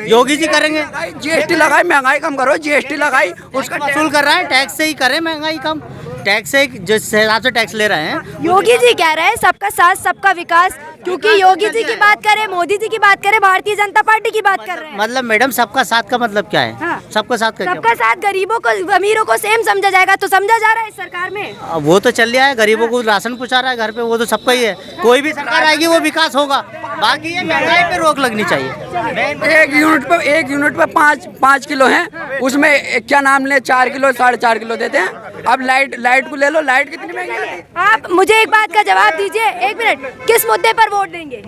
योगी जी करेंगे। जीएसटी लगाई, महंगाई कम करो, जीएसटी लगाई, उसका वसूल कर रहा है, टैक्स से ही करें महंगाई कम, टैक्स से जिस हिसाब से टैक्स ले रहे हैं। योगी जी कह रहे हैं सबका साथ सबका विकास, क्योंकि योगी जी की बात करें, मोदी जी की बात करें, भारतीय जनता पार्टी की बात कर रहे हैं। मतलब मैडम सबका साथ का मतलब क्या है? हाँ। सबका साथ का क्या? सबका साथ गरीबों को, अमीरों को सेम समझा जाएगा, तो समझा जा रहा है इस सरकार में। वो तो चल रहा है, गरीबों को राशन पहुंचा रहा है घर पे, वो तो सबका ही है। कोई भी सरकार आएगी वो विकास होगा, बाकी ये महंगाई पे रोक लगनी चाहिए। एक यूनिट पे 5 किलो है, उसमें क्या नाम ले 4 किलो 4.5 किलो देते हैं। अब लाइट को ले लो, लाइट कितनी महंगी है। आप मुझे एक बात का जवाब दीजिए, 1 मिनट, किस मुद्दे पर वोट देंगे?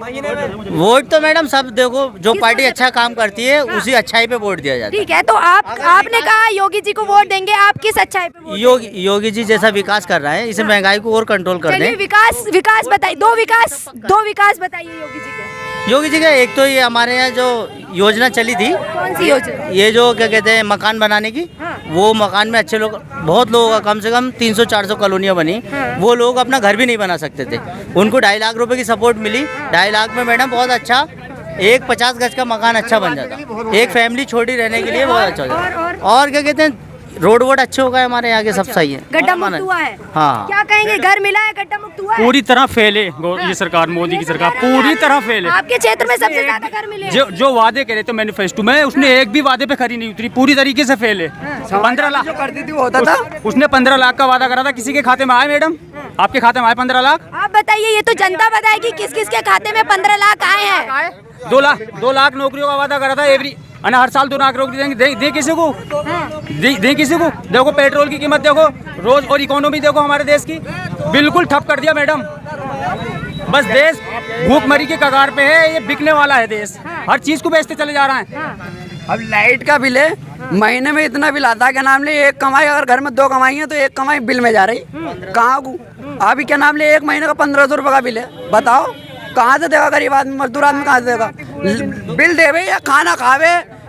वोट तो मैडम सब देखो, जो पार्टी अच्छा काम करती है उसी अच्छाई पे वोट दिया जाता है। ठीक है, तो आपने कहा योगी जी को वोट देंगे, आप किस अच्छाई पे वोट? योगी जी जैसा विकास कर रहा है, इसे महंगाई को और कंट्रोल कर चलिए दें। विकास बताइए, दो विकास बताइए योगी जी के। योगी जी का एक तो ये हमारे यहाँ जो योजना चली थी, कौन सी योजना? ये जो क्या कहते हैं मकान बनाने की, वो मकान में अच्छे लोग, बहुत लोगों का कम से कम 300-400 कॉलोनियाँ बनी, वो लोग अपना घर भी नहीं बना सकते थे, उनको 2.5 लाख रुपए की सपोर्ट मिली। 2.5 लाख में मैडम बहुत अच्छा एक 50 गज का मकान अच्छा बन जाता, एक फैमिली छोटी रहने के लिए बहुत अच्छा हो जाता। और क्या कहते हैं रोड वोड अच्छे हो गए हमारे यहाँ के, सब सही है, गड्ढा मुक्त हुआ है। हाँ। क्या कहेंगे, घर मिला है, गड्ढा मुक्त हुआ है? पूरी तरह फेल है ये सरकार, मोदी की सरकार पूरी तरह फेल है। आपके क्षेत्र में सबसे ज्यादा घर मिले? जो वादे करे थे मैनिफेस्टो में, उसने एक भी वादे पे खरी नहीं उतरी, पूरी तरीके से फेल है। 15 लाख करती थी वो होता था। उसने 15 लाख का वादा करा था, किसी के खाते में आए मैडम? आपके खाते में आए 15 लाख? आप बताइए, ये तो जनता बताएगी किस किस के खाते में 15 लाख आए हैं। 2 लाख नौकरियों का वादा करा था एवरी, हर साल 2 लाख नौकरी देंगे, दे किसी को? दे किसी को? देखो पेट्रोल की कीमत देखो रोज, और इकोनॉमी देखो हमारे देश की, बिल्कुल ठप कर दिया मैडम। बस देश भूखमरी के कगार पे है, ये बिकने वाला है देश, हर चीज को बेचते चले जा रहा है। अब लाइट का बिल है, महीने में इतना बिल आता है, क्या नाम ले एक कमाई, अगर घर में 2 कमाई है तो एक कमाई बिल में जा रही, कहाँ को? अभी क्या नाम ले 1 महीने का 1500 रुपये का बिल है, बताओ कहाँ से देगा गरीब आदमी, मजदूर आदमी कहाँ से देगा? बिल देवे या खाना खावे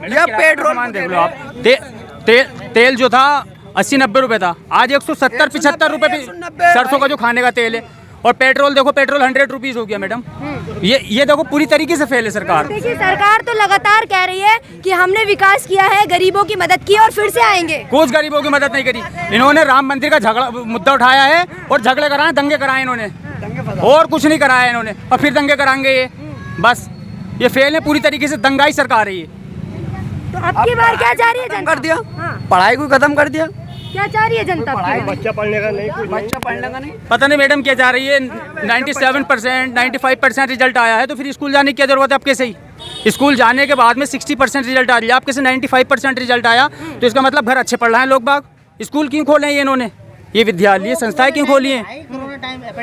या पेट्रोल देख लो आप, तेल जो था 80-90 रुपए था, आज 170-75 रुपए सरसों का जो खाने का तेल है। और पेट्रोल देखो, पेट्रोल 100 रुपीज हो गया मैडम। ये देखो पूरी तरीके से फेल है सरकार। देखिए सरकार तो लगातार कह रही है कि हमने विकास किया है, गरीबों की मदद की, और फिर से आएंगे। कुछ गरीबों की मदद नहीं करी इन्होंने, राम मंदिर का झगड़ा मुद्दा उठाया है और झगड़े कराए, दंगे कराए इन्होंने, और कुछ नहीं कराया इन्होंने, और फिर दंगे कराएंगे ये। बस ये फेल है पूरी तरीके से, दंगाई सरकार है ये। तो अब की बार क्या चाह रही है जनता? कर दिया, पढ़ाई को खत्म कर दिया। क्या चाह रही है जनता? बच्चा पढ़ने का नहीं, पता नहीं मैडम क्या चाह रही है। 97%, 95% रिजल्ट आया है, तो फिर स्कूल जाने की क्या जरूरत है आपके? सही स्कूल जाने के बाद में 60% रिजल्ट आ रही है, आपके से 95% रिजल्ट आया, तो इसका मतलब घर अच्छे पढ़ रहे हैं लोग बाग। स्कूल क्यों खोले हैं इन्होंने, ये विद्यालय संस्थाएं क्यों खोली हैं?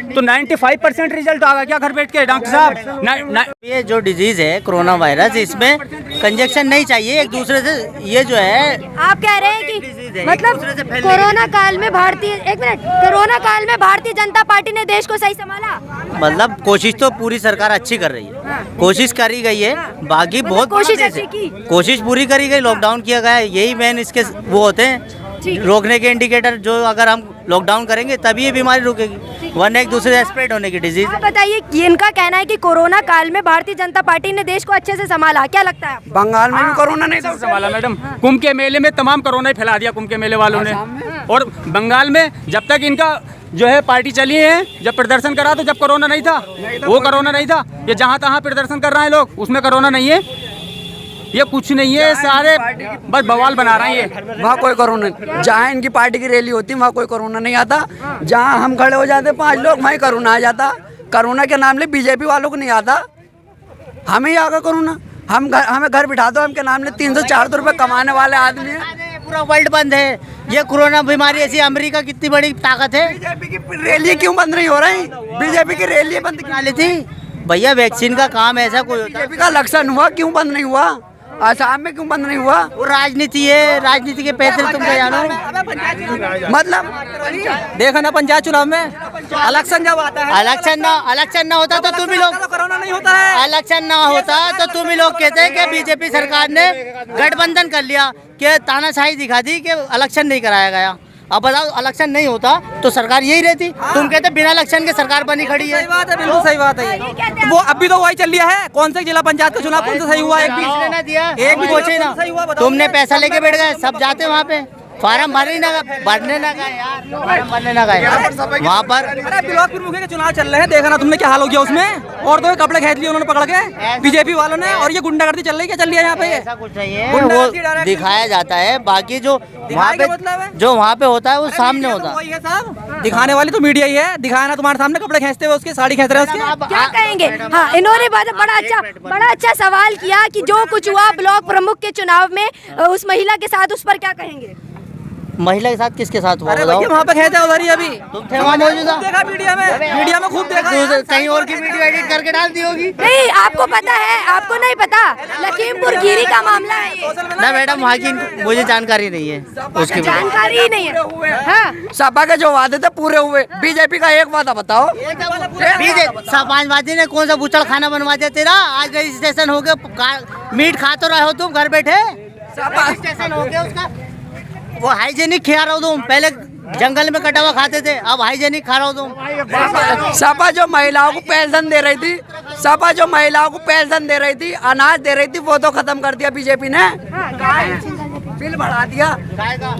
तो 95% रिजल्ट आ गया क्या घर बैठ के डॉक्टर साहब? ये जो डिजीज है कोरोना वायरस, इसमें कंजक्शन नहीं चाहिए एक दूसरे से, ये जो है आप कह रहे हैं कि मतलब कोरोना काल में कोरोना काल में भारतीय जनता पार्टी ने देश को सही संभाला। मतलब कोशिश तो पूरी सरकार अच्छी कर रही है, कोशिश करी गई है, बाकी बहुत कोशिश अच्छी की, कोशिश पूरी करी गई, लॉकडाउन किया गया है, यही मेन इसके वो होते हैं रोकने के इंडिकेटर, जो अगर हम लॉकडाउन करेंगे तभी ये बीमारी रुकेगी, वरना एक दूसरे से स्प्रेड होने की डिजीज। आप बताइए, इनका कहना है कि कोरोना काल में भारतीय जनता पार्टी ने देश को अच्छे से संभाला, क्या लगता है? बंगाल में भी कोरोना नहीं था संभाला मैडम, कुंभ के मेले में तमाम कोरोना ही फैला दिया कुंभ के मेले वालों ने। और बंगाल में जब तक इनका जो है पार्टी चली है, जब प्रदर्शन करा तो जब कोरोना नहीं था, वो कोरोना नहीं था। ये जहाँ तहाँ प्रदर्शन कर रहे हैं लोग, उसमें कोरोना नहीं है, ये कुछ नहीं है, सारे बस बवाल बना रहे हैं। वहाँ कोई कोरोना नहीं, जहाँ इनकी पार्टी की रैली होती है वहाँ कोई कोरोना नहीं आता, जहाँ हम खड़े हो जाते 5 लोग वहीं कोरोना आ जाता। कोरोना के नाम ले बीजेपी वालों को नहीं आता, हमें ही आगा कोरोना। हमें घर बिठा दो, हम के नाम ले 300-400 रुपए कमाने वाले आदमी हैं, पूरा वर्ल्ड बंद है। ये कोरोना बीमारी ऐसी, अमेरिका कितनी बड़ी ताकत है, बीजेपी की रैली क्यों बंद नहीं हो रही? बीजेपी की रैली बंद करा ली थी भैया, वैक्सीन का काम ऐसा कोई होता है। बीजेपी का इलेक्शन हुआ, क्यों बंद नहीं हुआ? आसाम में क्यों बंद नहीं हुआ? वो राजनीति है, राजनीति के पैसे तुम क्या जानो। मतलब देखो ना पंचायत चुनाव में इलेक्शन जब आता है, इलेक्शन ना होता तो तुम ही लोग, कोरोना नहीं होता है। इलेक्शन ना होता तो तुम ही लोग कहते हैं कि बीजेपी सरकार ने गठबंधन कर लिया, कि तानाशाही दिखा दी कि इलेक्शन नहीं कराया गया। अब बताओ इलेक्शन नहीं होता तो सरकार यही रहती। तुम कहते बिना इलेक्शन के सरकार बनी खड़ी है। सही बात है, बिल्कुल सही बात है। तो वो अभी तो वही चल रहा है। कौन से जिला पंचायत का चुनाव कौन सा सही हुआ? एक भी किसने ना दिया, एक भी पूछे ना। सही हुआ बताओ। तुमने पैसा लेके बैठ गए, सब जाते वहाँ पे फार्म भरने ना गए यार, फार्म भरने ना गए वहाँ पर। अरे ब्लॉक प्रमुख के चुनाव चल रहे हैं, देखा ना तुमने क्या हाल हो गया उसमें। और तो कपड़े खींच लिए उन्होंने पकड़ के बीजेपी वालों ने। और ये गुंडागर्दी चल रही है, क्या चल रही है यहाँ पे? ऐसा कुछ नहीं है, वो दिखाया जाता है। बाकी जो वहाँ पे मतलब है? जो वहाँ पे होता है वो सामने होता है। वही है साहब, दिखाने वाली तो मीडिया ही है। दिखाया ना तुम्हारे सामने कपड़े खींचते हुए उसके, साड़ी खींच रहे हैं उसके। क्या कहेंगे? हाँ, इन्होंने बड़ा अच्छा सवाल किया कि जो कुछ हुआ ब्लॉक प्रमुख के चुनाव में उस महिला के साथ, उस पर क्या कहेंगे? महिला के साथ किसके साथ हुआ अरे बताओ? भैया वहाँ पे खेते उधर ही अभी तुम थे वहाँ मौजूदा? देखा मीडिया में खूब देखा। कहीं और की वीडियो एडिट करके डाल दी होगी। नहीं, आपको पता है, आपको नहीं पता। लखीमपुर खीरी का मामला है ये। ना मैडम, वहाँ की मुझे जानकारी नहीं है उसकी। जानकारी ही नहीं है। हाँ, सपा के जो वादे थे पूरे हुए। बीजेपी का एक वादा बताओ। समाजवादी ने कौन सा बुचड़ खाना बनवा दिया तेरा? आज रजिस्ट्रेशन हो गया, मीट खा तो रहे हो तुम घर बैठे। रजिस्ट्रेशन हो गया उसका। वो हाइजेनिक खा रहा हो तुम, पहले जंगल में कटा हुआ खाते थे, अब हाइजेनिक खा रहा हो तुम। सपा जो महिलाओं को पेंशन दे रही थी, सपा जो महिलाओं को पेंशन दे रही थी, अनाज दे रही थी, वो तो खत्म कर दिया बीजेपी ने। बिल बढ़ा दिया,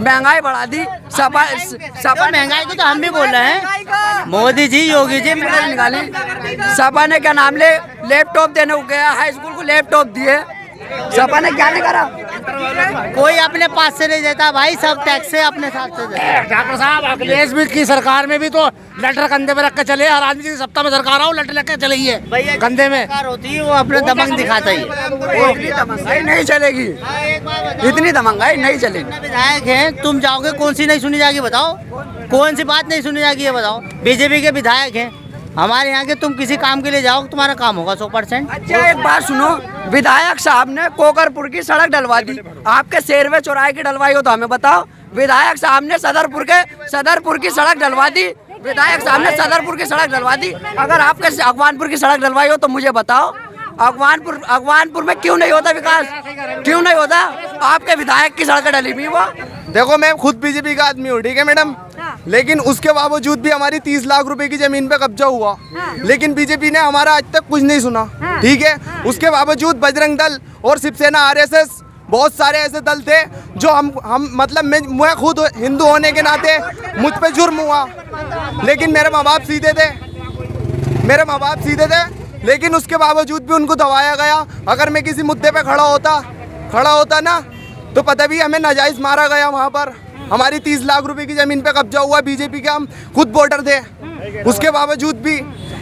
महंगाई बढ़ा दी। सपा महंगाई को तो हम भी बोल रहे हैं, मोदी जी योगी जी निकाली। सपा ने क्या नाम ले लैपटॉप देने को गया, हाई स्कूल को लैपटॉप दिए। सपा ने क्या नहीं करा? कोई अपने पास से नहीं देता भाई, सब टैक्स से अपने साथ से देता। डॉक्टर साहब अखिलेश भी की सरकार में भी तो लेटर कंधे में रख के चले। हर आदमी की सत्ता में सरकार आओ लेटर लेके चले ही है कंधे में। सरकार होती है वो अपने दबंग दिखाता ही। इतनी दमंगाई नहीं चलेगी, इतनी दमंगाई नहीं चलेगी। विधायक हैं, तुम जाओगे कौन सी नहीं सुनी जाएगी बताओ? कौन सी बात नहीं सुनी जाएगी ये बताओ? बीजेपी के विधायक हैं हमारे यहाँ के, तुम किसी काम के लिए जाओ तुम्हारा काम होगा 100%। अच्छा एक बात सुनो, विधायक साहब ने कोकरपुर की सड़क डलवा दी, आपके शेरवे चौराहे की डलवाई हो तो हमें बताओ। विधायक साहब ने सदरपुर की सड़क डलवा दी। विधायक साहब ने सदरपुर की सड़क डलवा दी। अगर आपके अगवानपुर की सड़क डलवाई हो तो मुझे बताओ, अगवानपुर में क्यों नहीं होता विकास? क्यों नहीं होता? आपके विधायक की सड़क डली हुई वो। देखो मैं खुद बीजेपी का आदमी हूँ, ठीक है मैडम, लेकिन उसके बावजूद भी हमारी 30 लाख रुपए की जमीन पे कब्जा हुआ, लेकिन बीजेपी ने हमारा आज तक कुछ नहीं सुना, ठीक है। उसके बावजूद बजरंग दल और शिवसेना आरएसएस बहुत सारे ऐसे दल थे जो हम मतलब मैं खुद हिंदू होने के नाते मुझ पे जुर्म हुआ, लेकिन मेरे माँ बाप सीधे थे, लेकिन उसके बावजूद भी उनको दबाया गया। अगर मैं किसी मुद्दे पे खड़ा होता ना तो पता भी हमें नाजायज मारा गया वहाँ पर। हमारी 30 लाख रुपए की जमीन पे कब्जा हुआ, बीजेपी के हम खुद वोटर थे, उसके बावजूद भी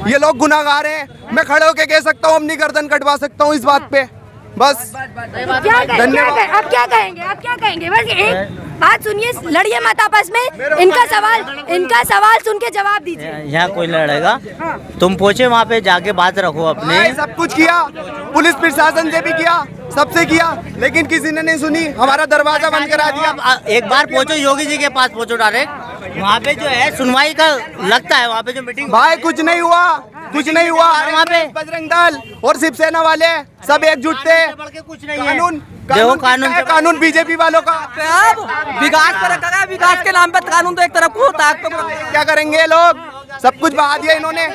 ये लोग गुनाहगार हैं। मैं खड़े होके कह सकता हूँ, अपनी गर्दन कटवा सकता हूँ इस बात पे। बस धन्यवाद। आप क्या कहेंगे? बस एक बात सुनिए, लड़िए मत आपस में। इनका सवाल सुन के जवाब दीजिए। यहाँ कोई लड़ेगा? तुम पूछे वहाँ पे जाके बात रखो अपने। सब कुछ किया, पुलिस प्रशासन से भी किया, सबसे किया, लेकिन किसी ने नहीं सुनी, हमारा दरवाजा बंद करा दिया। एक बार पहुंचो योगी जी के पास, पहुंचो डायरेक्ट वहाँ पे जो है सुनवाई का लगता है, वहाँ पे जो मीटिंग भाई कुछ नहीं हुआ। वहाँ पे बजरंग दल और शिवसेना वाले सब एकजुट थे। कुछ नहीं है कानून बीजेपी वालों का। विकास पर रखा गया, विकास के नाम पे कानून तो एक तरफ को होता है। क्या करेंगे लोग? सब कुछ बहा दिया इन्होंने।